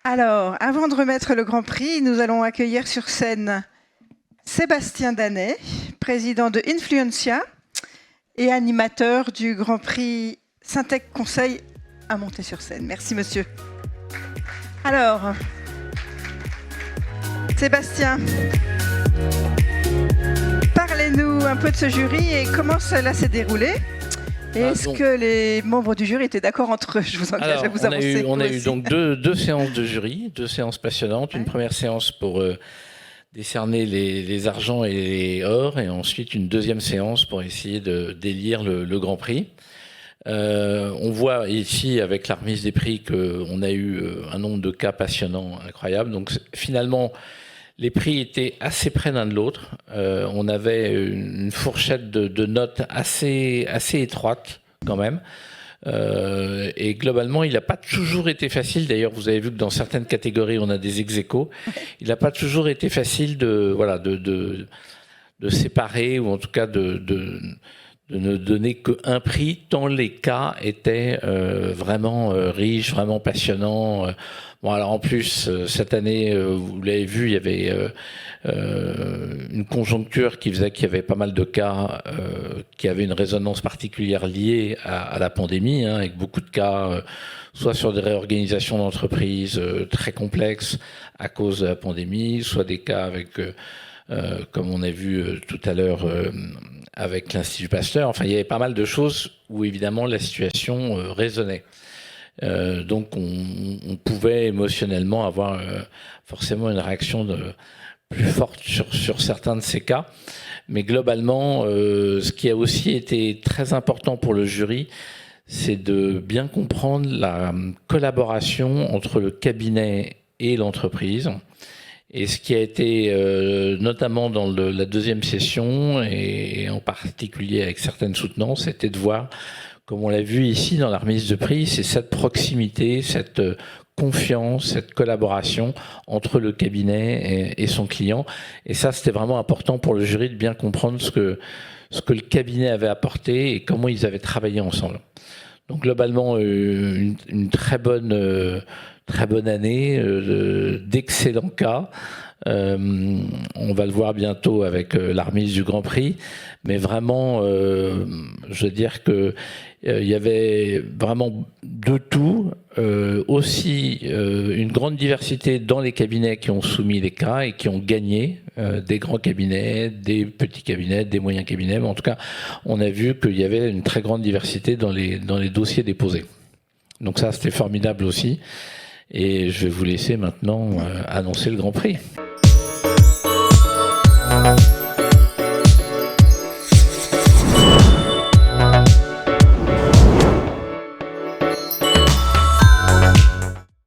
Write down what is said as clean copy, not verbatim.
Alors, avant de remettre le Grand Prix, nous allons accueillir sur scène Sébastien Danet, président de Influencia et animateur du Grand Prix Syntec Conseil, à monter sur scène. Merci, monsieur. Alors, Sébastien, parlez-nous un peu de ce jury et comment cela s'est déroulé. Et est-ce que les membres du jury étaient d'accord entre eux? Je vous engage à vous avancer. On a eu donc deux séances de jury, deux séances passionnantes. Une première séance pour décerner les argents et les ors, et ensuite une deuxième séance pour essayer de d'élire le Grand Prix. On voit ici, avec la remise des prix, qu'on a eu un nombre de cas passionnants incroyable. Donc finalement, les prix étaient assez près l'un de l'autre. On avait une fourchette de notes assez étroite quand même. Et globalement, il n'a pas toujours été facile. D'ailleurs, vous avez vu que dans certaines catégories, on a des ex-aequo. Il n'a pas toujours été facile de séparer, ou en tout cas de ne donner qu'un prix, tant les cas étaient vraiment riches, vraiment passionnants. Bon, alors en plus, cette année, vous l'avez vu, il y avait une conjoncture qui faisait qu'il y avait pas mal de cas qui avaient une résonance particulière liée à la pandémie, hein, avec beaucoup de cas, soit sur des réorganisations d'entreprises très complexes à cause de la pandémie, soit des cas avec, comme on a vu tout à l'heure, avec l'Institut Pasteur. Enfin, il y avait pas mal de choses où évidemment la situation résonnait. Donc on pouvait émotionnellement avoir forcément une réaction plus forte sur certains de ces cas. Mais globalement, ce qui a aussi été très important pour le jury, c'est de bien comprendre la collaboration entre le cabinet et l'entreprise. Et ce qui a été, notamment dans la deuxième session, et en particulier avec certaines soutenances, c'était de voir, comme on l'a vu ici dans la remise de prix, c'est cette proximité, cette confiance, cette collaboration entre le cabinet et son client. Et ça, c'était vraiment important pour le jury de bien comprendre ce que le cabinet avait apporté et comment ils avaient travaillé ensemble. Donc globalement, une très bonne année, d'excellents cas. On va le voir bientôt avec la remise du Grand Prix, mais vraiment, je veux dire que il y avait vraiment de tout, aussi une grande diversité dans les cabinets qui ont soumis les cas et qui ont gagné, des grands cabinets, des petits cabinets, des moyens cabinets, mais en tout cas, on a vu qu'il y avait une très grande diversité dans les dossiers déposés. Donc ça, c'était formidable aussi. Et je vais vous laisser maintenant annoncer le Grand Prix.